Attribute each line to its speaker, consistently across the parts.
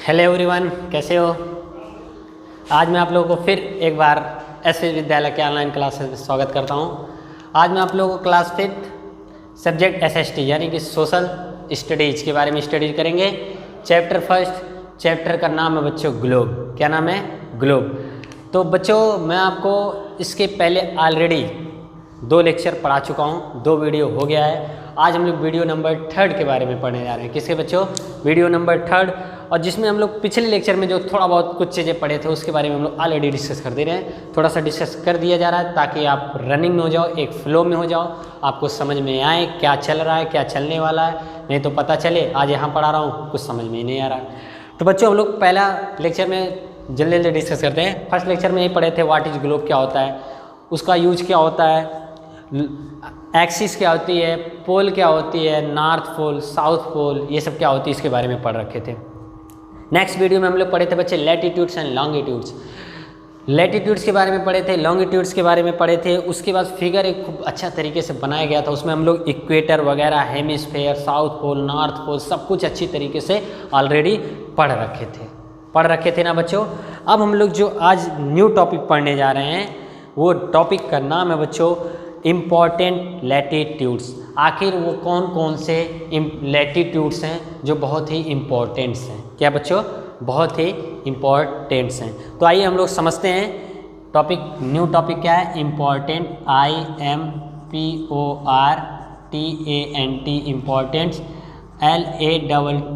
Speaker 1: Hello everyone, कैसे हो। आज मैं आप लोगों को फिर एक बार एस विद्यालय के ऑनलाइन क्लासेस में स्वागत करता हूं। आज मैं आप लोगों को क्लास 5 सब्जेक्ट SST यानी कि सोशल स्टडीज़ के बारे में स्टडी करेंगे। चैप्टर फर्स्ट, चैप्टर का नाम है बच्चों ग्लोब। क्या नाम है? ग्लोब। तो बच्चों मैं आपको इसके पहले ऑलरेडी 2 लेक्चर पढ़ा चुका हूँ, 2 वीडियो हो गया है। आज हम लोग वीडियो नंबर 3 के बारे में पढ़ने जा रहे हैं। किसके बच्चों? वीडियो नंबर 3, और जिसमें हम लोग पिछले लेक्चर में जो थोड़ा बहुत कुछ चीज़ें पढ़े थे उसके बारे में हम लोग ऑलरेडी डिस्कस कर दे रहे हैं। थोड़ा सा डिस्कस कर दिया जा रहा है ताकि आप रनिंग में हो जाओ, एक फ्लो में हो जाओ, आपको समझ में आए क्या चल रहा है, क्या चलने वाला है। नहीं तो पता चले आज यहाँ पढ़ा रहा हूँ, कुछ समझ में ही नहीं आ रहा है। तो बच्चों हम लोग पहला लेक्चर में जल्दी जल्दी डिस्कस करते हैं। फर्स्ट लेक्चर में ये पढ़े थे व्हाट इज ग्लोब, क्या होता है, उसका यूज क्या होता है, एक्सिस क्या होती है, पोल क्या होती है, नॉर्थ पोल, साउथ पोल, ये सब क्या होती है, इसके बारे में पढ़ रखे थे। नेक्स्ट वीडियो में हम लोग पढ़े थे बच्चे लैटिट्यूड्स एंड लॉन्गिट्यूड्स। लैटिट्यूड्स के बारे में पढ़े थे, लॉन्गिट्यूड्स के बारे में पढ़े थे। उसके बाद फिगर एक खूब अच्छा तरीके से बनाया गया था, उसमें हम लोग इक्वेटर वगैरह, hemisphere, south pole, north pole, सब कुछ अच्छी तरीके से ऑलरेडी पढ़ रखे थे ना बच्चों। अब हम लोग जो आज न्यू टॉपिक पढ़ने जा रहे हैं वो टॉपिक का नाम है बच्चों इम्पॉर्टेंट लैटिट्यूड्स। आखिर वो कौन कौन से लैटिट्यूड्स हैं जो बहुत ही इम्पोर्टेंट्स हैं। क्या बच्चों? बहुत ही इम्पोर्टेंट्स हैं। तो आइए हम लोग समझते हैं टॉपिक। न्यू टॉपिक क्या है? Important, IMPORTANT, इम्पॉर्टेंट्स, LATTITUDES,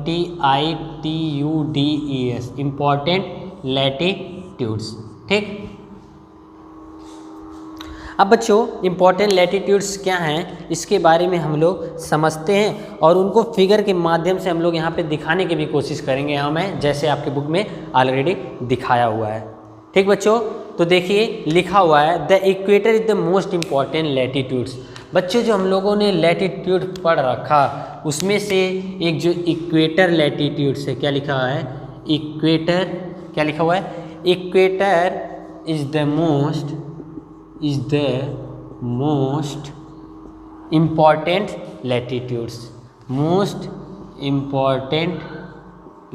Speaker 1: important latitudes. ठीक। अब बच्चों इम्पॉर्टेंट लैटिट्यूड्स क्या हैं इसके बारे में हम लोग समझते हैं और उनको फिगर के माध्यम से हम लोग यहाँ पे दिखाने की भी कोशिश करेंगे हमें, जैसे आपके बुक में ऑलरेडी दिखाया हुआ है। ठीक बच्चों, तो देखिए लिखा हुआ है the equator is the most important latitudes. बच्चों जो हम लोगों ने लैटिट्यूड पढ़ रखा उसमें से एक जो इक्वेटर लैटिट्यूड्स है, क्या लिखा है? इक्वेटर, क्या लिखा हुआ है? Equator is the most important latitudes, most important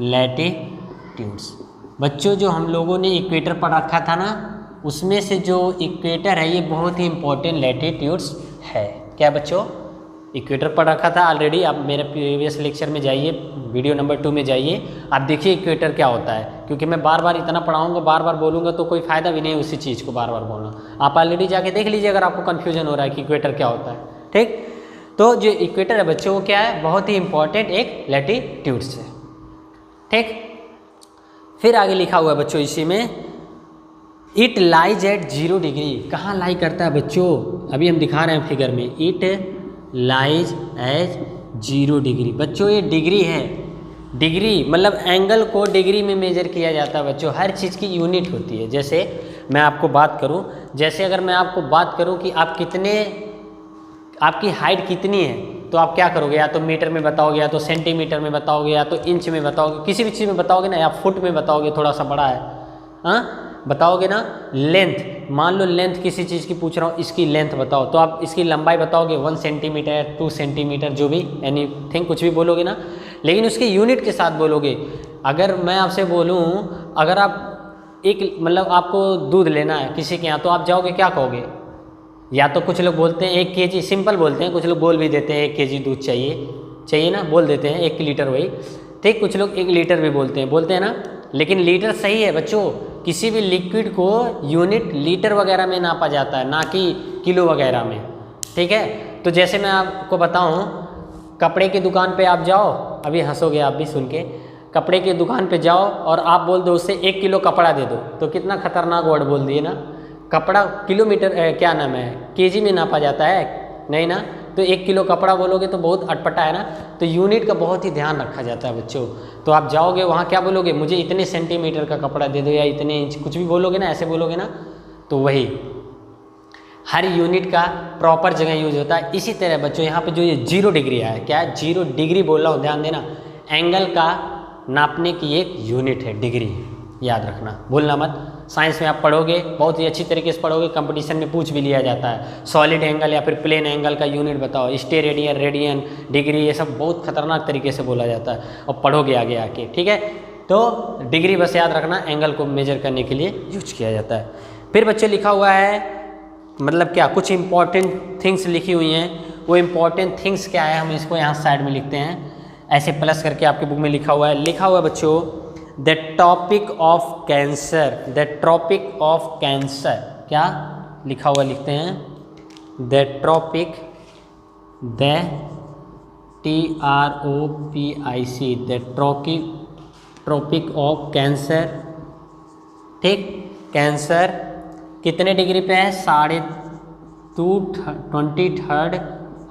Speaker 1: latitudes। बच्चों जो हम लोगों ने इक्वेटर पढ़ रखा था ना उसमें से जो इक्वेटर है ये बहुत ही इम्पोर्टेंट लैटिट्यूड्स है। क्या बच्चों? इक्वेटर पढ़ रखा था ऑलरेडी। आप मेरे प्रीवियस लेक्चर में जाइए, वीडियो नंबर 2 में जाइए, आप देखिए इक्वेटर क्या होता है। क्योंकि मैं बार बार इतना पढ़ाऊंगा, बार बार बोलूँगा तो कोई फ़ायदा भी नहीं है उसी चीज़ को बार बार बोलना। आप ऑलरेडी जाके देख लीजिए अगर आपको कन्फ्यूजन हो रहा है कि इक्वेटर क्या होता है। ठीक। तो जो इक्वेटर है बच्चों वो क्या है? बहुत ही इंपॉर्टेंट एक लैटिट्यूड्स है। ठीक। फिर आगे लिखा हुआ है बच्चों इसी में इट लाइज एट 0 डिग्री। कहाँ लाई करता है बच्चों? अभी हम दिखा रहे हैं फिगर में, इट लाइज एज 0 डिग्री। बच्चों ये डिग्री है, डिग्री मतलब एंगल को डिग्री में मेजर किया जाता है बच्चों। हर चीज़ की यूनिट होती है। जैसे मैं आपको बात करूं, जैसे अगर मैं आपको बात करूं कि आप आपकी हाइट कितनी है तो आप क्या करोगे? या तो मीटर में बताओगे, या तो सेंटीमीटर में बताओगे, या तो इंच में बताओगे, किसी भी चीज़ में बताओगे ना, या फुट में बताओगे, थोड़ा सा बड़ा है, हाँ बताओगे ना। लेंथ, मान लो लेंथ किसी चीज़ की पूछ रहा हूँ, इसकी लेंथ बताओ, तो आप इसकी लंबाई बताओगे 1 सेंटीमीटर, 2 सेंटीमीटर, जो भी एनीथिंग कुछ भी बोलोगे ना, लेकिन उसके यूनिट के साथ बोलोगे। अगर मैं आपसे बोलूँ, अगर आप एक मतलब आपको दूध लेना है किसी के यहाँ, तो आप जाओगे क्या कहोगे? या तो कुछ लोग बोलते हैं 1 kg, सिंपल बोलते हैं, कुछ लोग बोल भी देते हैं 1 kg दूध चाहिए ना, बोल देते हैं 1 लीटर वही। ठीक। कुछ लोग 1 लीटर भी बोलते हैं ना, लेकिन लीटर सही है बच्चों। किसी भी लिक्विड को यूनिट लीटर वगैरह में नापा जाता है, ना कि किलो वगैरह में। ठीक है। तो जैसे मैं आपको बताऊं, कपड़े की दुकान पे आप जाओ, अभी हंसोगे आप भी सुन के, कपड़े की दुकान पे जाओ और आप बोल दो उससे 1 किलो कपड़ा दे दो, तो कितना खतरनाक वर्ड बोल दिए ना। कपड़ा किलोमीटर क्या नाम है, केजी में नापा जाता है, नहीं ना। तो 1 किलो कपड़ा बोलोगे तो बहुत अटपटा है ना। तो यूनिट का बहुत ही ध्यान रखा जाता है बच्चों। तो आप जाओगे वहाँ क्या बोलोगे? मुझे इतने सेंटीमीटर का कपड़ा दे दो, या इतने इंच, कुछ भी बोलोगे ना, ऐसे बोलोगे ना। तो वही हर यूनिट का प्रॉपर जगह यूज होता है। इसी तरह बच्चों यहाँ पे जो ये 0 डिग्री है, क्या है? 0 डिग्री बोल रहा हूँ, ध्यान देना। एंगल का नापने की एक यूनिट है डिग्री, याद रखना, भूलना मत। साइंस में आप पढ़ोगे, बहुत ही अच्छी तरीके से पढ़ोगे, कंपटीशन में पूछ भी लिया जाता है। सॉलिड एंगल या फिर प्लेन एंगल का यूनिट बताओ, स्टेरेडियन, रेडियन, डिग्री, ये सब बहुत खतरनाक तरीके से बोला जाता है और पढ़ोगे आगे आके। ठीक है। तो डिग्री बस याद रखना, एंगल को मेजर करने के लिए यूज किया जाता है। फिर बच्चे लिखा हुआ है, मतलब क्या, कुछ इंपॉर्टेंट थिंग्स लिखी हुई हैं। वो इंपॉर्टेंट थिंग्स क्या है, हम इसको यहाँ साइड में लिखते हैं, ऐसे प्लस करके आपके बुक में लिखा हुआ है बच्चों, the topic of cancer. The topic of cancer क्या लिखा हुआ लिखते हैं, the topic, the TROPIC, the tropic of cancer. ठीक, कैंसर कितने डिग्री पे है, 23.5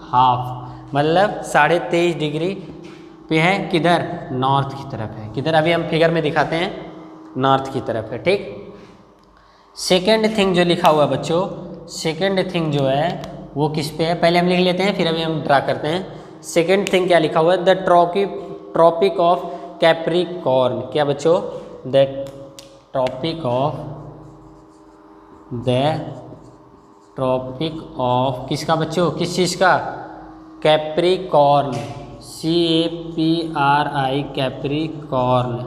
Speaker 1: हाफ, मतलब 23.5 डिग्री पे है। किधर, नॉर्थ की तरफ है। किधर, अभी हम फिगर में दिखाते हैं, नॉर्थ की तरफ है। ठीक, सेकेंड थिंग जो लिखा हुआ है बच्चों, सेकेंड थिंग जो है वो किस पे है, पहले हम लिख लेते हैं फिर अभी हम ड्रा करते हैं। सेकेंड थिंग क्या लिखा हुआ है, द ट्रॉपिक ऑफ कैप्रिकॉर्न। क्या बच्चों, द ट्रॉपिक ऑफ किसका बच्चों, किस चीज़ का, कैप्रिकॉर्न, CAPRI, कैप्रिकॉर्न।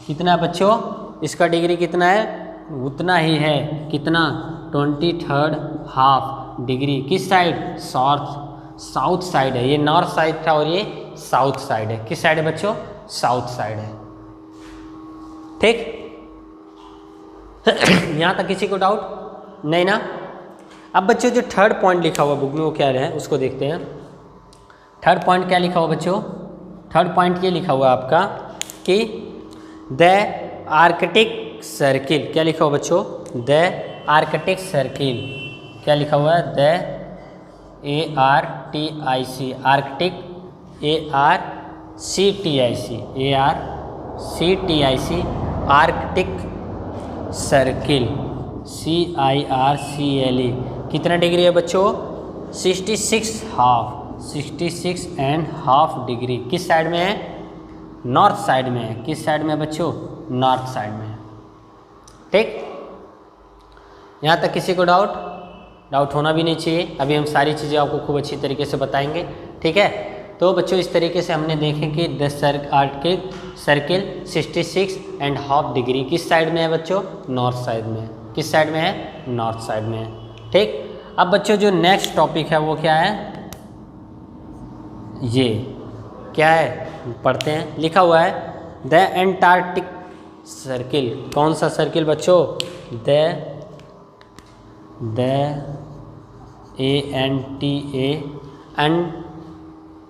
Speaker 1: कितना बच्चों, इसका डिग्री कितना है, उतना ही है, कितना, 23 हाफ डिग्री। किस साइड, साउथ साइड है। ये नॉर्थ साइड था और ये साउथ साइड है। किस साइड है बच्चों, साउथ साइड है। ठीक, यहाँ तक किसी को डाउट नहीं ना। अब बच्चों जो थर्ड पॉइंट लिखा हुआ बुक में वो क्या है उसको देखते हैं। थर्ड पॉइंट क्या लिखा हुआ बच्चों, थर्ड पॉइंट ये लिखा हुआ आपका कि द आर्कटिक सर्किल। क्या लिखा हुआ बच्चों, द आर्कटिक सर्किल। क्या लिखा हुआ है, the ARTIC, Arctic, ARCTIC, Arctic circle, CIRCLE। कितना डिग्री है बच्चों, 66.5 डिग्री। किस साइड में है, नॉर्थ साइड में है। किस साइड में है बच्चों, नॉर्थ साइड में है। ठीक, यहाँ तक किसी को डाउट होना भी नहीं चाहिए। अभी हम सारी चीज़ें आपको खूब अच्छी तरीके से बताएंगे। ठीक है, तो बच्चों इस तरीके से हमने देखे कि द आर्कटिक सर्किल 66.5 डिग्री किस साइड में है बच्चों, नॉर्थ साइड में। किस साइड में है, नॉर्थ साइड में है। ठीक, अब बच्चों जो नेक्स्ट टॉपिक है वो क्या है, ये क्या है पढ़ते हैं। लिखा हुआ है द एंटार्क्टिक सर्किल। कौन सा सर्किल बच्चों, द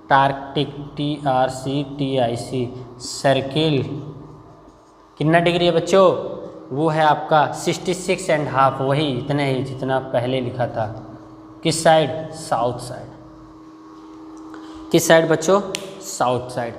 Speaker 1: एंटार्क्टिक, TRCTIC सर्किल। कितना डिग्री है बच्चों, वो है आपका 66.5, वही इतने ही जितना पहले लिखा था। किस साइड, साउथ साइड। किस साइड बच्चों, साउथ साइड।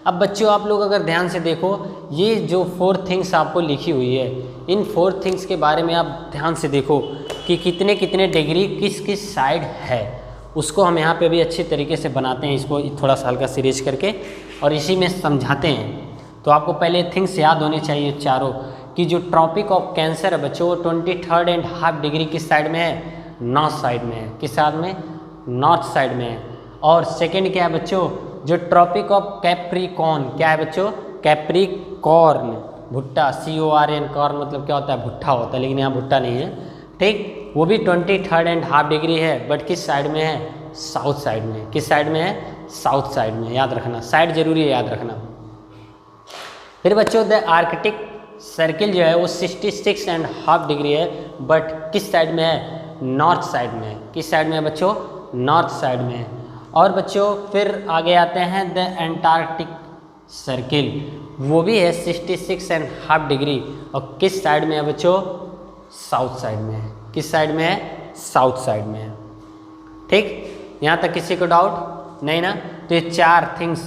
Speaker 1: अब बच्चों आप लोग अगर ध्यान से देखो, ये जो 4 थिंग्स आपको लिखी हुई है, इन 4 थिंग्स के बारे में आप ध्यान से देखो कि कितने कितने डिग्री किस किस साइड है। उसको हम यहाँ पे भी अच्छी तरीके से बनाते हैं, इसको थोड़ा सा हल्का सीरीज करके और इसी में समझाते हैं। तो आपको पहले थिंग्स याद होने चाहिए चारों, कि जो ट्रॉपिक ऑफ कैंसर है बच्चों वो 23.5 डिग्री किस साइड में है, नॉर्थ साइड में है। किस साइड में, नॉर्थ साइड में है। और सेकेंड क्या है बच्चों, जो ट्रॉपिक ऑफ कैप्रिकॉर्न, क्या है बच्चों, कैप्रिकॉर्न, भुट्टा, CORN, कॉर्न मतलब क्या होता है, भुट्टा होता है, लेकिन यहाँ भुट्टा नहीं है। ठीक, वो भी 23.5 डिग्री है, बट किस साइड में है, साउथ साइड में। किस साइड में है, साउथ साइड में। याद रखना, साइड जरूरी है याद रखना। फिर बच्चों द आर्कटिक सर्किल जो है वो 66.5 डिग्री है, बट किस साइड में है, नॉर्थ साइड में है। किस साइड में है बच्चों, नॉर्थ साइड में है। और बच्चों फिर आगे आते हैं द एंटार्क्टिक सर्किल, वो भी है 66.5 डिग्री, और किस साइड में है बच्चों, साउथ साइड में है। किस साइड में है, साउथ साइड में है। ठीक, यहाँ तक किसी को डाउट नहीं ना। तो ये 4 थिंग्स,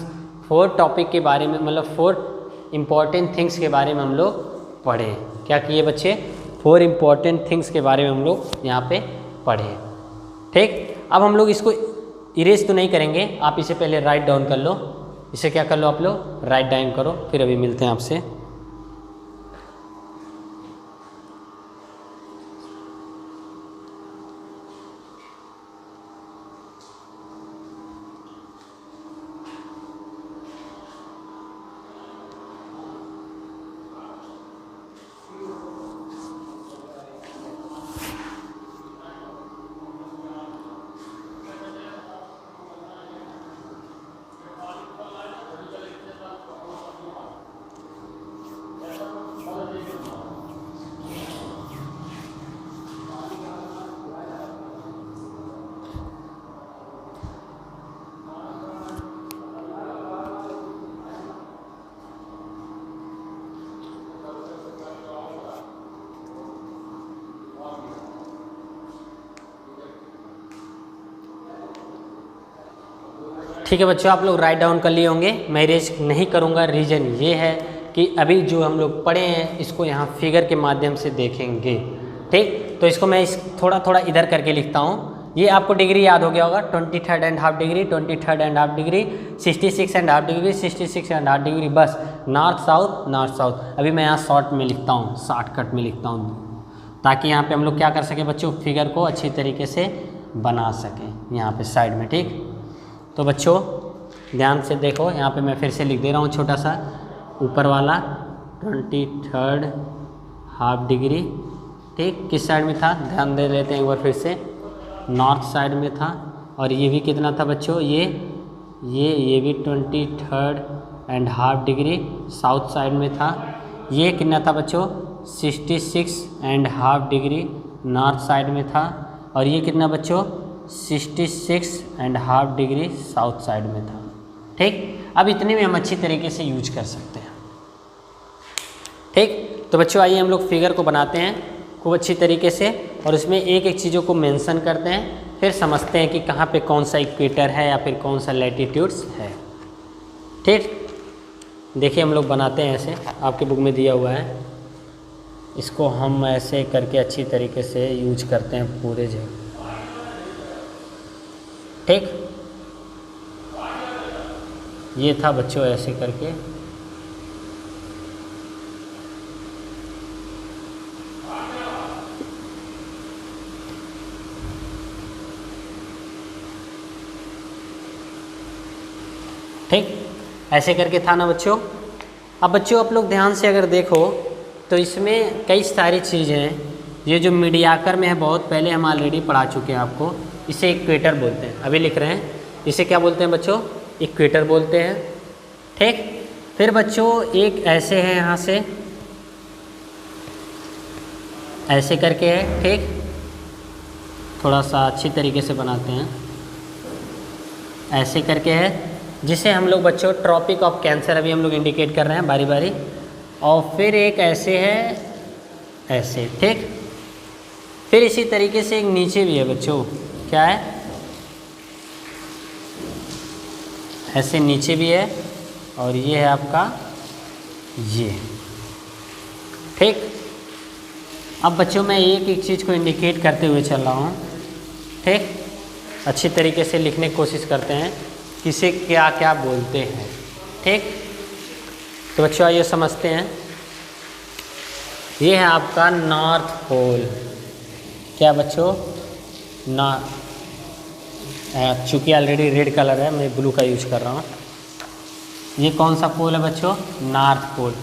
Speaker 1: 4 टॉपिक के बारे में, मतलब 4 इम्पॉर्टेंट थिंग्स के बारे में हम लोग पढ़े। क्या किए बच्चे, 4 इम्पॉर्टेंट थिंग्स के बारे में हम लोग यहाँ पे पढ़े। ठीक, अब हम लोग इसको इरेज तो नहीं करेंगे, आप इसे पहले राइट डाउन कर लो। इसे क्या कर लो आप लोग, राइट डाउन करो, फिर अभी मिलते हैं आपसे। ठीक है बच्चों, आप लोग राइट डाउन कर लिए होंगे, मैं इरेज नहीं करूँगा। रीज़न ये है कि अभी जो हम लोग पढ़े हैं इसको यहाँ फिगर के माध्यम से देखेंगे। ठीक, तो इसको मैं थोड़ा थोड़ा इधर करके लिखता हूँ। ये आपको डिग्री याद हो गया होगा, 23.5 डिग्री, 23.5 डिग्री, 66.5 डिग्री, 66.5 डिग्री, बस नॉर्थ साउथ नॉर्थ साउथ। अभी मैं यहाँ शॉर्ट में लिखता हूँ, शॉर्टकट में लिखता हूँ, ताकि यहाँ पे हम लोग क्या कर सकें बच्चों, फिगर को अच्छी तरीके से बना सकें यहाँ पे साइड में। ठीक, तो बच्चों ध्यान से देखो, यहाँ पे मैं फिर से लिख दे रहा हूँ छोटा सा, ऊपर वाला 23.5 डिग्री। ठीक, किस साइड में था, ध्यान दे लेते हैं एक बार फिर से, नॉर्थ साइड में था। और ये भी कितना था बच्चों, ये भी 23.5 डिग्री साउथ साइड में था। ये कितना था बच्चों, 66.5 डिग्री नॉर्थ साइड में था। और ये कितना बच्चों, 66.5 डिग्री साउथ साइड में था। ठीक, अब इतने में हम अच्छी तरीके से यूज कर सकते हैं। ठीक, तो बच्चों आइए हम लोग फिगर को बनाते हैं खूब अच्छी तरीके से, और इसमें एक एक चीज़ों को मेंशन करते हैं, फिर समझते हैं कि कहाँ पे कौन सा इक्वेटर है या फिर कौन सा लैटिट्यूड्स है। ठीक, देखिए हम लोग बनाते हैं ऐसे, आपके बुक में दिया हुआ है, इसको हम ऐसे करके अच्छी तरीके से यूज करते हैं पूरे जगह। ठीक, ये था बच्चों ऐसे करके। ठीक, ऐसे करके था ना बच्चों। अब बच्चों आप लोग ध्यान से अगर देखो तो इसमें कई सारी चीज़ें हैं। ये जो मीडियाकर में है, बहुत पहले हम ऑलरेडी पढ़ा चुके हैं आपको, इसे इक्वेटर बोलते हैं। अभी लिख रहे हैं, इसे क्या बोलते हैं बच्चों, इक्वेटर बोलते हैं। ठीक, फिर बच्चों एक ऐसे है, यहाँ से ऐसे करके है। ठीक, थोड़ा सा अच्छी तरीके से बनाते हैं, ऐसे करके है, जिसे हम लोग बच्चों ट्रॉपिक ऑफ कैंसर अभी हम लोग इंडिकेट कर रहे हैं बारी बारी। और फिर एक ऐसे है, ऐसे। ठीक, फिर इसी तरीके से एक नीचे भी है बच्चों, क्या है, ऐसे नीचे भी है, और ये है आपका ये। ठीक, अब बच्चों मैं एक एक चीज़ को इंडिकेट करते हुए चल रहा हूँ। ठीक, अच्छी तरीके से लिखने की कोशिश करते हैं किसे क्या क्या बोलते हैं। ठीक, तो बच्चों आइए समझते हैं। ये है आपका नॉर्थ पोल। क्या बच्चों, चूँकि ऑलरेडी रेड कलर है, मैं ब्लू का यूज कर रहा हूँ। ये कौन सा पोल है बच्चों, नॉर्थ पोल।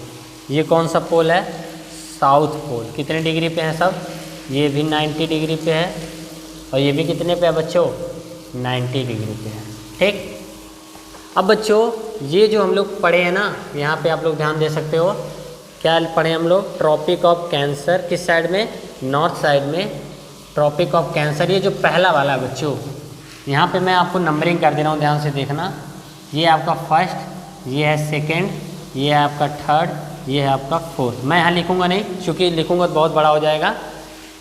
Speaker 1: ये कौन सा पोल है, साउथ पोल। कितने डिग्री पे है सब, ये भी 90 डिग्री पे है, और ये भी कितने पे है बच्चों, 90 डिग्री पे है। ठीक, अब बच्चों ये जो हम लोग पढ़े हैं ना, यहाँ पे आप लोग ध्यान दे सकते हो, क्या पढ़े हम लोग, ट्रॉपिक ऑफ कैंसर किस साइड में, नॉर्थ साइड में, ट्रॉपिक ऑफ कैंसर। ये जो पहला वाला है बच्चों, यहाँ पे मैं आपको नंबरिंग कर दे रहा हूँ, ध्यान से देखना। ये आपका फर्स्ट, ये है सेकेंड, ये है आपका थर्ड, ये है आपका फोर्थ। मैं यहाँ लिखूँगा नहीं, क्योंकि लिखूँगा तो बहुत बड़ा हो जाएगा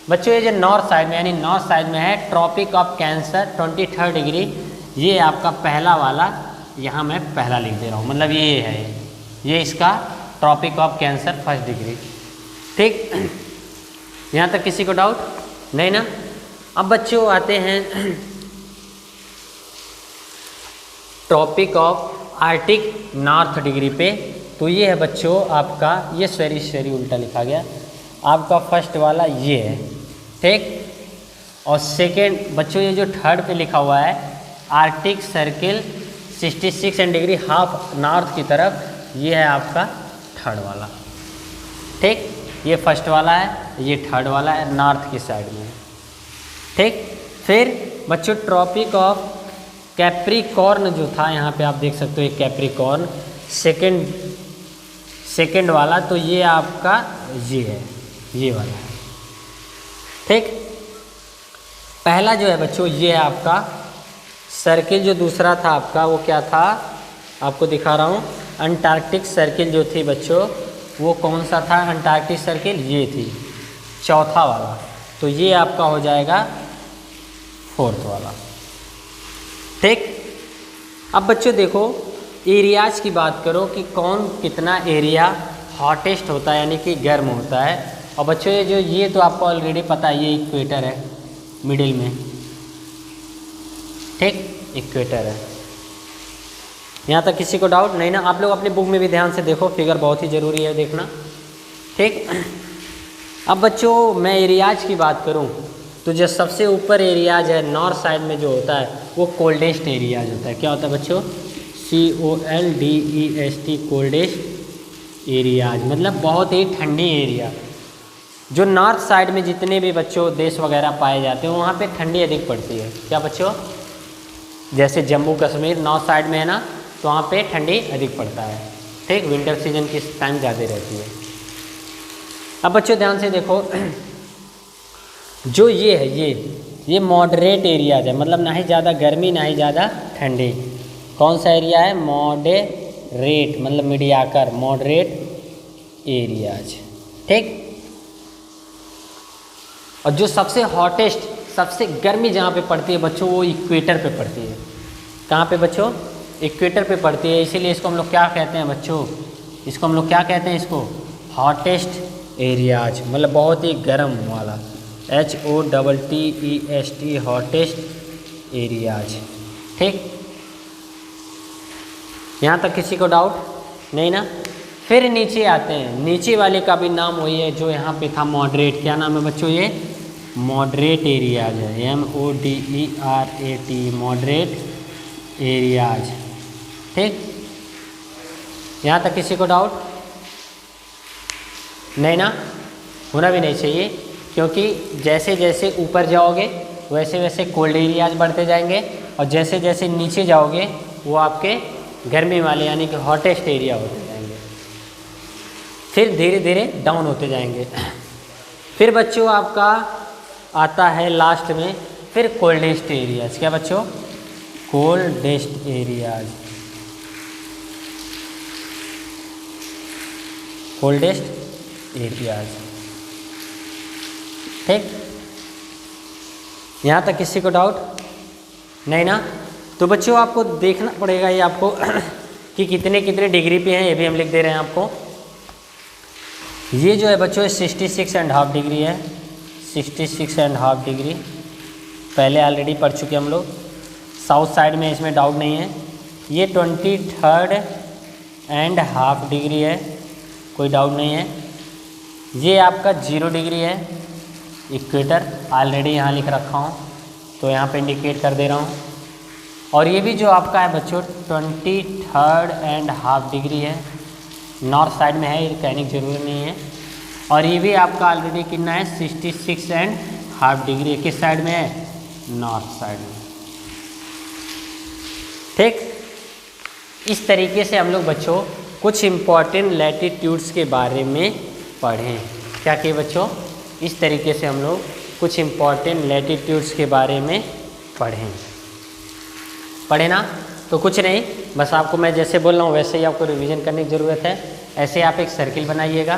Speaker 1: बच्चों। ये जो नॉर्थ साइड में, यानी नॉर्थ साइड में है ट्रॉपिक ऑफ कैंसर 23 डिग्री, ये आपका पहला वाला, यहाँ मैं पहला लिख दे रहा हूँ, मतलब ये है, ये इसका ट्रॉपिक ऑफ कैंसर 1 डिग्री। ठीक, यहाँ तक किसी को डाउट नहीं ना। अब बच्चों आते हैं tropic of arctic north degree पे। तो ये है बच्चों आपका, ये सॉरी उल्टा लिखा गया, आपका फर्स्ट वाला ये है। ठीक, और सेकेंड बच्चों ये जो थर्ड पे लिखा हुआ है Arctic circle 66 degree half north की तरफ, ये है आपका थर्ड वाला। ठीक, ये फर्स्ट वाला है, ये थर्ड वाला है, नॉर्थ की साइड में। ठीक, फिर बच्चों ट्रॉपिक ऑफ कैप्रिकॉर्न जो था, यहाँ पे आप देख सकते हो, एक कैप्रिकॉर्न सेकेंड वाला, तो ये आपका ये है, ये वाला है। ठीक, पहला जो है बच्चों ये है आपका सर्किल। जो दूसरा था आपका वो क्या था, आपको दिखा रहा हूँ, अंटार्कटिक सर्किल जो थी बच्चों, वो कौन सा था, अंटार्कटिक सर्किल ये थी, चौथा वाला। तो ये आपका हो जाएगा फोर्थ वाला। ठीक, अब बच्चों देखो एरियाज की बात करो कि कौन कितना एरिया हॉटेस्ट होता है यानी कि गर्म होता है। और बच्चों ये तो आपको ऑलरेडी पता है, ये इक्वेटर है मिडिल में, ठीक, इक्वेटर है। यहाँ तक किसी को डाउट नहीं ना? आप लोग अपने बुक में भी ध्यान से देखो, फिगर बहुत ही ज़रूरी है देखना, ठीक। अब बच्चों मैं एरियाज की बात करूँ तो जो सबसे ऊपर एरियाज है नॉर्थ साइड में जो होता है वो कोल्डेस्ट एरियाज होता है। क्या होता है बच्चों? COLDEST, कोल्डेस्ट एरियाज, मतलब बहुत ही ठंडी एरिया। जो नॉर्थ साइड में जितने भी बच्चों देश वगैरह पाए जाते हैं वहाँ पे ठंडी अधिक पड़ती है। क्या बच्चों? जैसे जम्मू कश्मीर नॉर्थ साइड में है ना, तो वहाँ पे ठंडी अधिक पड़ता है, ठीक। विंटर सीजन की टाइम ज़्यादा रहती है। अब बच्चों ध्यान से देखो जो ये है ये मॉडरेट एरियाज है, मतलब ना ही ज़्यादा गर्मी ना ही ज़्यादा ठंडी। कौन सा एरिया है? मॉडरेट, मतलब मीडियाकर, मॉडरेट एरियाज, ठीक। और जो सबसे हॉटेस्ट, सबसे गर्मी जहाँ पे पड़ती है बच्चों वो इक्वेटर पे पड़ती है। कहाँ पे बच्चों? इक्वेटर पे पड़ती है। इसीलिए इसको हम लोग क्या कहते हैं बच्चों? इसको हम लोग क्या कहते हैं? इसको हॉटेस्ट एरियाज, मतलब बहुत ही गर्म वाला, HOTTEST, हॉटेस्ट एरियाज, ठीक। यहाँ तक किसी को डाउट नहीं ना? फिर नीचे आते हैं, नीचे वाले का भी नाम वही है जो यहाँ पे था, मॉडरेट। क्या नाम है बच्चों? ये मॉडरेट एरियाज है, MODERAT, मॉडरेट एरियाज, ठीक। यहाँ तक किसी को डाउट नहीं ना? होना भी नहीं चाहिए, क्योंकि जैसे जैसे ऊपर जाओगे वैसे वैसे कोल्ड एरियाज बढ़ते जाएंगे, और जैसे जैसे नीचे जाओगे वो आपके गर्मी वाले यानी कि हॉटेस्ट एरिया होते जाएंगे, फिर धीरे धीरे डाउन होते जाएंगे। फिर बच्चों आपका आता है लास्ट में फिर कोल्डेस्ट एरियाज। क्या बच्चों? कोल्डेस्ट एरियाज, कोल्डेस्ट एरियाज, ठीक। यहाँ तक किसी को डाउट नहीं ना? तो बच्चों आपको देखना पड़ेगा ये आपको कि कितने कितने डिग्री पे हैं, ये भी हम लिख दे रहे हैं आपको। ये जो है बच्चों 66.5 डिग्री है, 66.5 डिग्री पहले ऑलरेडी पढ़ चुके हम लोग। साउथ साइड में इसमें डाउट नहीं है। ये 23.5 डिग्री है, कोई डाउट नहीं है। ये आपका 0 डिग्री है, इक्वेटर ऑलरेडी यहाँ लिख रखा हूँ तो यहाँ पे इंडिकेट कर दे रहा हूँ। और ये भी जो आपका है बच्चों 23.5 डिग्री है, नॉर्थ साइड में है, ये कहने की जरूरत नहीं है। और ये भी आपका ऑलरेडी कितना है 66.5 डिग्री, किस साइड में है? नॉर्थ साइड में, ठीक। इस तरीके से हम लोग बच्चों कुछ इम्पॉर्टेंट लैटिट्यूड्स के बारे में पढ़ें। क्या किए बच्चों? इस तरीके से हम लोग कुछ इम्पॉर्टेंट लैटिट्यूड्स के बारे में पढ़े ना? तो कुछ नहीं, बस आपको मैं जैसे बोल रहा हूँ वैसे ही आपको रिवीजन करने की ज़रूरत है। ऐसे आप एक सर्किल बनाइएगा।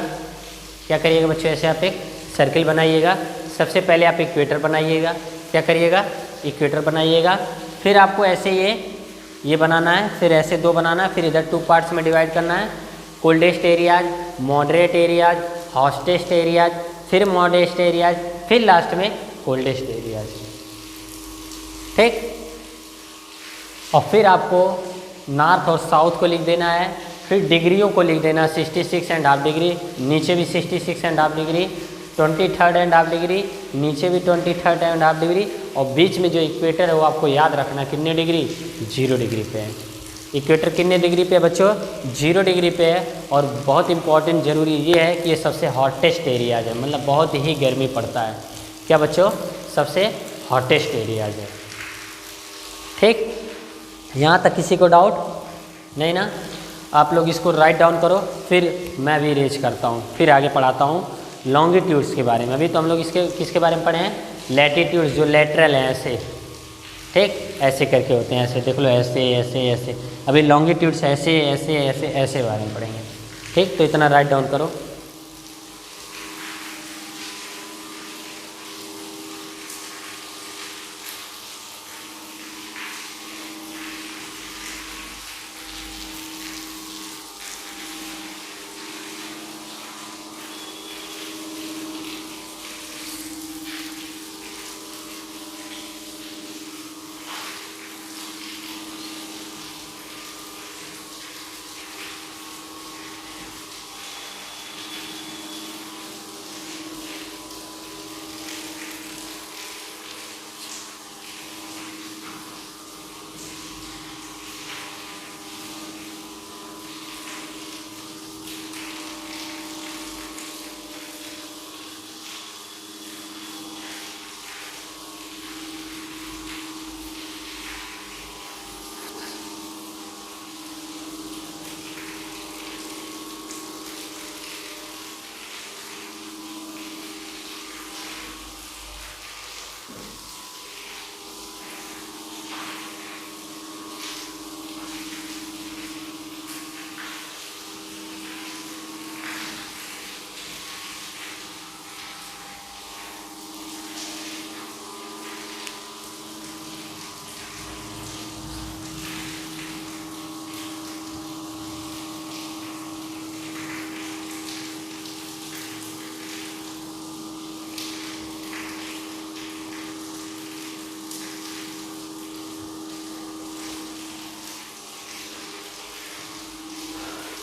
Speaker 1: क्या करिएगा बच्चों? ऐसे आप एक सर्किल बनाइएगा। सबसे पहले आप इक्वेटर बनाइएगा। क्या करिएगा? इक्वेटर बनाइएगा। फिर आपको ऐसे ये बनाना है, फिर ऐसे 2 बनाना है, फिर इधर 2 पार्ट्स में डिवाइड करना है। Coldest areas, moderate areas, hottest areas, फिर मॉडरेट एरियाज, फिर लास्ट में कोल्डेस्ट एरियाज, ठीक। और फिर आपको नॉर्थ और साउथ को लिख देना है, फिर डिग्रियों को लिख देना 66.5 डिग्री, नीचे भी 66.5 डिग्री, 23.5 डिग्री, नीचे भी 23.5 डिग्री, और बीच में जो इक्वेटर है वो आपको याद रखना कितने डिग्री? 0 डिग्री पे है। इक्वेटर कितने डिग्री पे है बच्चों? 0 डिग्री पे है। और बहुत इंपॉर्टेंट ज़रूरी ये है कि ये सबसे हॉटेस्ट एरियाज है, मतलब बहुत ही गर्मी पड़ता है। क्या बच्चों? सबसे हॉटेस्ट एरियाज है, ठीक। यहाँ तक किसी को डाउट नहीं ना? आप लोग इसको राइट डाउन करो, फिर मैं भी रेज करता हूँ, फिर आगे पढ़ाता हूँ लॉन्गिट्यूड्स के बारे में। अभी तो हम लोग इसके किसके बारे में पढ़े हैं? लैटिट्यूड्स, जो लेटरल हैं ऐसे, ठीक, ऐसे करके होते हैं, ऐसे देख लो, ऐसे ऐसे ऐसे। अभी लॉन्गिट्यूड्स ऐसे ऐसे ऐसे ऐसे बारे में पढ़ेंगे, ठीक। तो इतना राइट डाउन करो।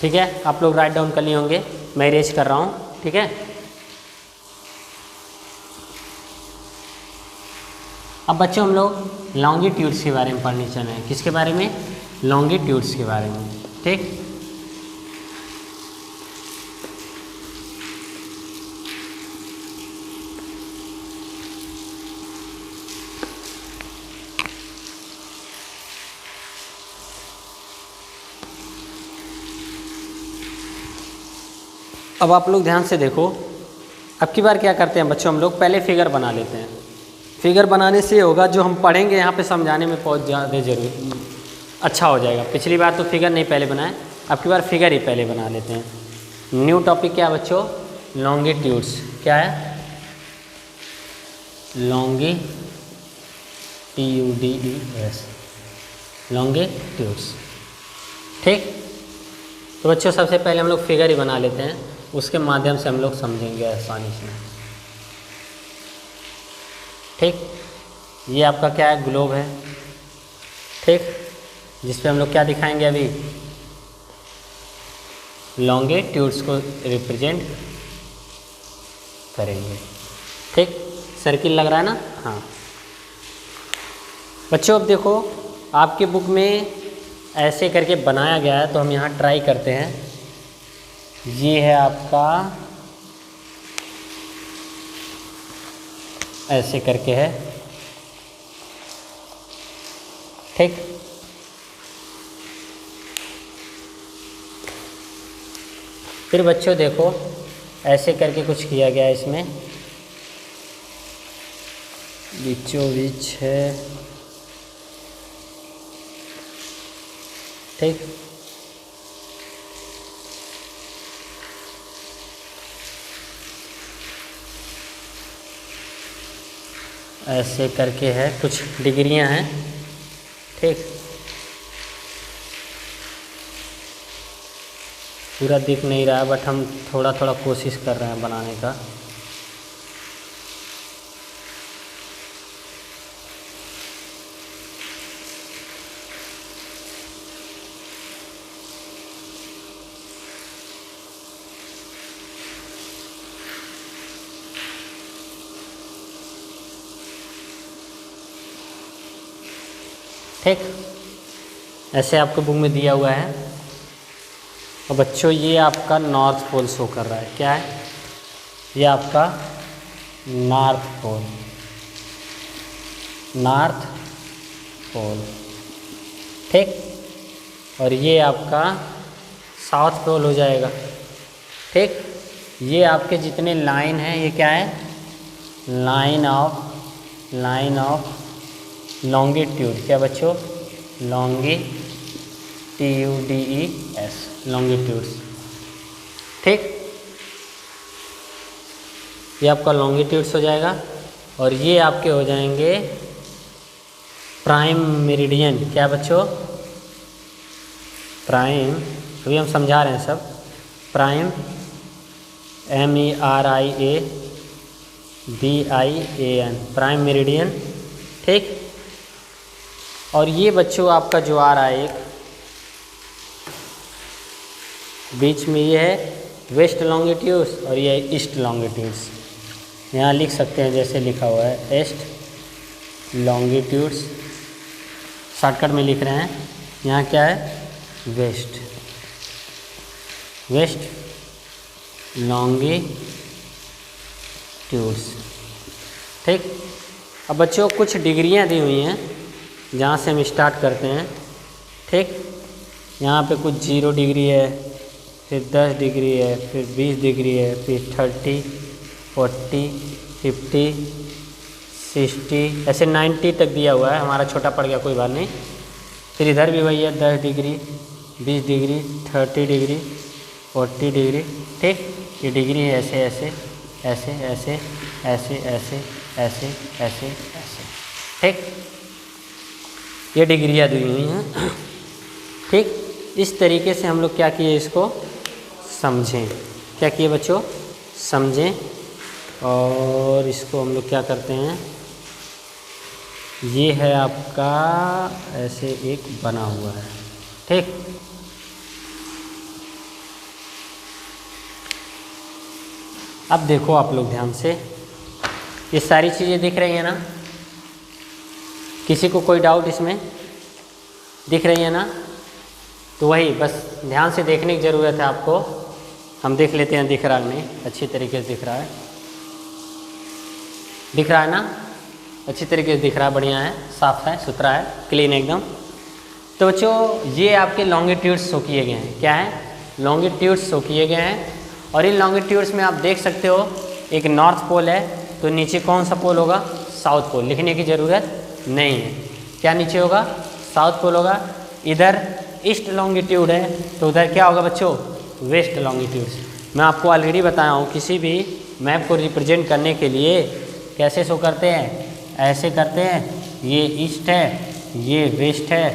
Speaker 1: ठीक है, आप लोग राइट डाउन कर लिए होंगे, मैं इरेज कर रहा हूँ। ठीक है, अब बच्चों हम लोग लॉन्गिट्यूड्स के बारे में पढ़ने चल रहे हैं। किसके बारे में? लॉन्गिट्यूड्स के बारे में। ठीक, अब आप लोग ध्यान से देखो। अब की बार क्या करते हैं बच्चों, हम लोग पहले फिगर बना लेते हैं। फिगर बनाने से होगा जो हम पढ़ेंगे यहाँ पे समझाने में बहुत ज़्यादा जरूरी अच्छा हो जाएगा। पिछली बार तो फिगर नहीं पहले बनाए, अब की बार फिगर ही पहले बना लेते हैं। न्यू टॉपिक क्या है बच्चों? लॉन्गिट्यूड्स। क्या है? TUDES, longitudes. ठीक, तो बच्चों सबसे पहले हम लोग फिगर ही बना लेते हैं, उसके माध्यम से हम लोग समझेंगे आसानी से। ठीक, ये आपका क्या है? ग्लोब है। ठीक, जिस पे हम लोग क्या दिखाएंगे अभी? लॉन्गिट्यूड्स को रिप्रेजेंट करेंगे। ठीक, सर्किल लग रहा है ना? हाँ बच्चों, अब देखो आपके बुक में ऐसे करके बनाया गया है, तो हम यहाँ ट्राई करते हैं। ये है आपका, ऐसे करके है। ठीक, फिर बच्चों देखो ऐसे करके कुछ किया गया है, इसमें बीचों बीच है। ठीक, ऐसे करके है, कुछ डिग्रियां हैं। ठीक, पूरा दिख नहीं रहा है, बट हम थोड़ा थोड़ा कोशिश कर रहे हैं बनाने का। ठीक, ऐसे आपको बुक में दिया हुआ है। और बच्चों ये आपका नॉर्थ पोल शो कर रहा है। क्या है? ये आपका नॉर्थ पोल, नॉर्थ पोल। ठीक, और ये आपका साउथ पोल हो जाएगा। ठीक, ये आपके जितने लाइन हैं, ये क्या है? Line of longitude. क्या बच्चों? TUDES, longitudes. ठीक, ये आपका लॉन्गिट्यूड्स हो जाएगा। और ये आपके हो जाएंगे प्राइम मेरिडियन। क्या बच्चों? प्राइम, अभी हम समझा रहे हैं सब। Prime MERIABIAN, prime meridian. ठीक, और ये बच्चों आपका जो आ रहा है एक बीच में, ये है वेस्ट लॉन्गिट्यूड्स और ये ईस्ट लॉन्गिट्यूड्स। यहाँ लिख सकते हैं जैसे लिखा हुआ है ईस्ट लॉन्गिट्यूड्स, शॉर्टकट में लिख रहे हैं। यहाँ क्या है? West longitudes. ठीक, अब बच्चों कुछ डिग्रियाँ दी हुई हैं, जहाँ से हम स्टार्ट करते हैं। ठीक, यहाँ पे कुछ 0 डिग्री है, फिर 10 डिग्री है, फिर 20 डिग्री है, फिर 30, 40, 50, 60, ऐसे 90 तक दिया हुआ है। हमारा छोटा पड़ गया, कोई बात नहीं। फिर इधर भी वही है, 10 डिग्री, 20 डिग्री, 30 डिग्री, 40 डिग्री। ठीक, ये डिग्री है ऐसे ऐसे ऐसे ऐसे ऐसे ऐसे ऐसे ऐसे ऐसे। ठीक, ये डिग्रियाँ दी हुई हैं। ठीक, इस तरीके से हम लोग क्या किए, इसको समझें। क्या किए बच्चों? समझें। और इसको हम लोग क्या करते हैं, ये है आपका ऐसे एक बना हुआ है। ठीक, अब देखो आप लोग ध्यान से, ये सारी चीज़ें दिख रही हैं ना? किसी को कोई डाउट इसमें? दिख रही है ना? तो वही बस ध्यान से देखने की ज़रूरत है आपको। हम देख लेते हैं दिख रहा है नहीं, अच्छी तरीके से दिख रहा है, दिख रहा है ना? अच्छी तरीके से दिख रहा है, बढ़िया है, साफ है, सुथरा है, क्लीन एकदम। तो बच्चों ये आपके लॉन्गिट्यूड्स शो किए गए हैं। क्या है? लॉन्गिट्यूड्स शो किए गए हैं। और इन लॉन्गिट्यूड्स में आप देख सकते हो एक नॉर्थ पोल है, तो नीचे कौन सा पोल होगा? South pole. लिखने की ज़रूरत नहीं है। क्या नीचे होगा? साउथ पोल होगा। इधर ईस्ट लॉन्गिट्यूड है, तो उधर क्या होगा बच्चों? West longitudes. मैं आपको ऑलरेडी बताया हूँ, किसी भी मैप को रिप्रेजेंट करने के लिए कैसे शो करते हैं? ऐसे करते हैं, ये ईस्ट है, ये वेस्ट है,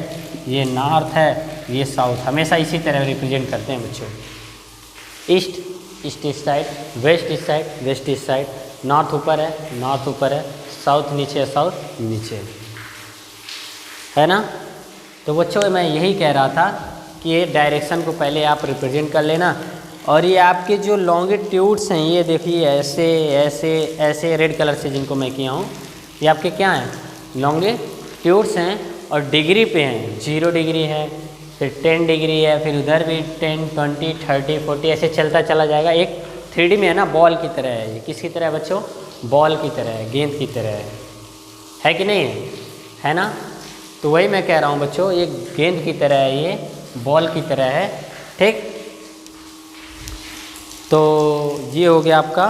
Speaker 1: ये नॉर्थ है, ये साउथ। हमेशा इसी तरह रिप्रेजेंट करते हैं बच्चों। ईस्ट ईस्ट इस साइड, वेस्ट इस साइड, वेस्ट इस साइड, नॉर्थ ऊपर है, नॉर्थ ऊपर है, साउथ नीचे है, साउथ नीचे है ना? तो बच्चों मैं यही कह रहा था कि ये डायरेक्शन को पहले आप रिप्रेजेंट कर लेना। और ये आपके जो लॉन्गिट्यूड्स हैं, ये देखिए ऐसे ऐसे ऐसे रेड कलर से जिनको मैं किया हूँ, ये आपके क्या हैं? लॉन्गिट्यूड्स हैं। और डिग्री पे हैं, 0 डिग्री है, फिर 10 डिग्री है, फिर उधर भी 10, 20, 30, 40 ऐसे चलता चला जाएगा। एक 3D में है ना, बॉल की तरह है। ये किसकी तरह है बच्चों? बॉल की तरह है, गेंद की तरह है कि नहीं है? है ना? तो वही मैं कह रहा हूँ बच्चों, ये गेंद की तरह है, ये बॉल की तरह है। ठीक, तो ये हो गया आपका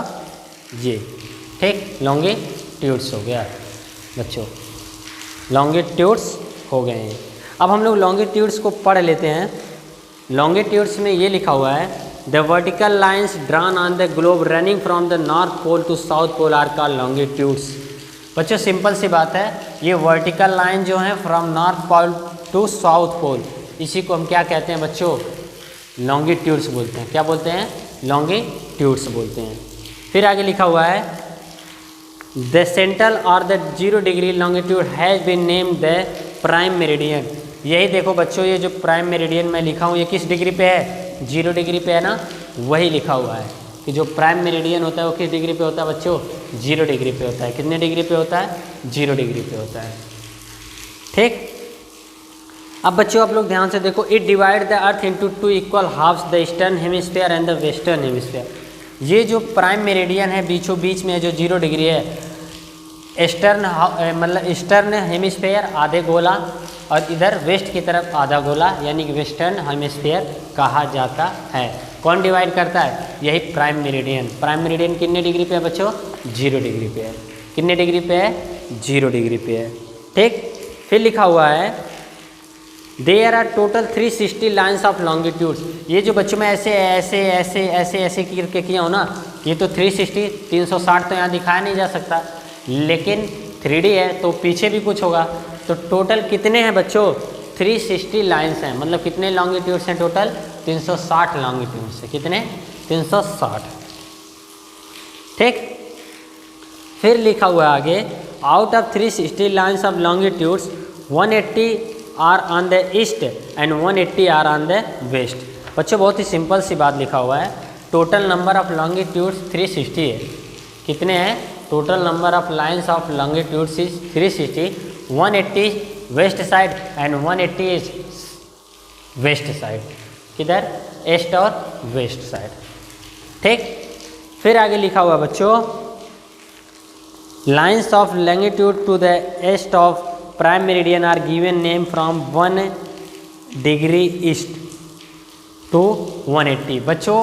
Speaker 1: ये। ठीक, लॉन्गिट्यूड्स हो गया बच्चों, लॉन्गिट्यूड्स हो गए हैं। अब हम लोग लॉन्गिट्यूड्स को पढ़ लेते हैं। लॉन्गिट्यूड्स में ये लिखा हुआ है, the vertical lines drawn on the globe running from the north pole to south pole are called longitudes. बच्चों सिंपल सी बात है, ये वर्टिकल लाइन जो है from north pole to south pole, इसी को हम क्या कहते हैं बच्चों? लॉन्गिट्यूड्स बोलते हैं। क्या बोलते हैं? लॉन्गिट्यूड्स बोलते हैं। फिर आगे लिखा हुआ है, द सेंट्रल और the 0 degree longitude has been named the prime meridian. यही देखो बच्चों, ये जो प्राइम मेरिडियन मैं लिखा हूँ, ये किस डिग्री पे है? 0 डिग्री पे है ना? वही लिखा हुआ है कि जो प्राइम मेरिडियन होता है वो किस डिग्री पे होता है बच्चों? 0 डिग्री पे होता है। कितने डिग्री पे होता है? 0 डिग्री पे होता है। ठीक, अब बच्चों आप लोग ध्यान से देखो, it divide the earth into 2 equal halves, the eastern hemisphere and the western hemisphere. ये जो प्राइम मेरिडियन है बीचों बीच में जो 0 डिग्री है, ईस्टर्न मतलब ईस्टर्न हेमिस्फीयर आधे गोला, और इधर वेस्ट की तरफ आधा गोला, यानी कि वेस्टर्न हेमिस्फीयर कहा जाता है। कौन डिवाइड करता है? यही प्राइम मेरिडियन। प्राइम मेरिडियन कितने डिग्री पे है बच्चों? 0 डिग्री पे है। कितने डिग्री पे है? 0 डिग्री पे है। ठीक, फिर लिखा हुआ है, there are total 360 lines of longitudes. ये जो बच्चों में ऐसे ऐसे ऐसे ऐसे ऐसे करके किया हो ना, ये तो 360 360 तो यहाँ दिखाया नहीं जा सकता, लेकिन 3D है तो पीछे भी कुछ होगा। तो टोटल कितने हैं बच्चों? 360 लाइन्स हैं। मतलब कितने लॉन्गिट्यूड्स हैं टोटल? 360 लॉन्गिट्यूड्स है। कितने? 360। ठीक, फिर लिखा हुआ है आगे, out of 360 lines of longitudes 180 are on the east and 180 are on the west. बच्चों बहुत ही सिंपल सी बात लिखा हुआ है, टोटल नंबर ऑफ लॉन्गिट्यूड्स 360 है। कितने हैं? Total number of lines of longitudes is 360, 180 west side and 180 is west side. किधर? ईस्ट और वेस्ट साइड। ठीक, फिर आगे लिखा हुआ बच्चों, lines of longitude to the east of prime meridian are given name from 1 degree east to 180। बच्चों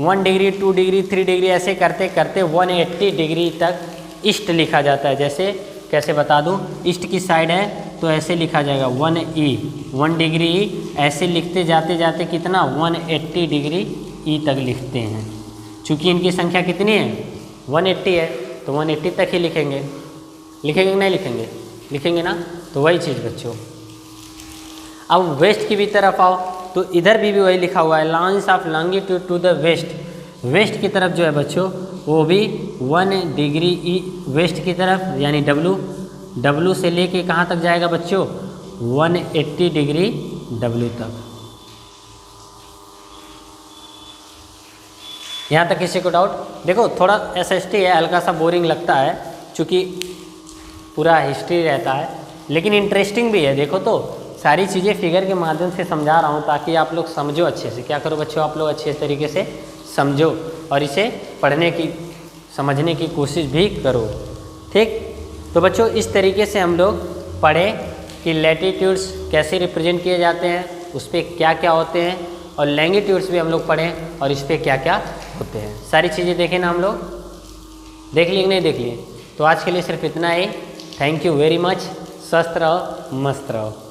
Speaker 1: 1 degree, 2 degree, 3 degree ऐसे करते करते 180 डिग्री तक ईस्ट लिखा जाता है। जैसे कैसे बता दूं, ईस्ट की साइड है तो ऐसे लिखा जाएगा 1 डिग्री ई, ऐसे लिखते जाते जाते कितना 180 डिग्री ई तक लिखते हैं। चूँकि इनकी संख्या कितनी है? 180 है, तो 180 तक ही लिखेंगे। लिखेंगे नहीं लिखेंगे? लिखेंगे ना। तो वही चीज़ बच्चों, अब वेस्ट की भी तरफ आओ तो इधर भी वही लिखा हुआ है, lines of longitude to the west. West की तरफ जो है बच्चों वो भी 1 डिग्री ई वेस्ट की तरफ, यानी डब्लू से लेके कहाँ तक जाएगा बच्चों? 180 डिग्री डब्लू तक। यहाँ तक किसी को डाउट? देखो थोड़ा SST है, हल्का सा बोरिंग लगता है क्योंकि पूरा हिस्ट्री रहता है, लेकिन इंटरेस्टिंग भी है। देखो तो सारी चीज़ें फिगर के माध्यम से समझा रहा हूँ ताकि आप लोग समझो अच्छे से। क्या करो बच्चों, आप लोग अच्छे तरीके से समझो और इसे पढ़ने की समझने की कोशिश भी करो, ठीक। तो बच्चों इस तरीके से हम लोग पढ़े कि लैटिट्यूड्स कैसे रिप्रेजेंट किए जाते हैं, उस पर क्या क्या होते हैं, और लैंगिट्यूड्स भी हम लोग पढ़ें और इस पर क्या क्या होते हैं। सारी चीज़ें देखें ना हम लोग, देख लिए कि नहीं देख लिए? तो आज के लिए सिर्फ इतना ही। Thank you very much. स्वस्थ रहो, मस्त रहो।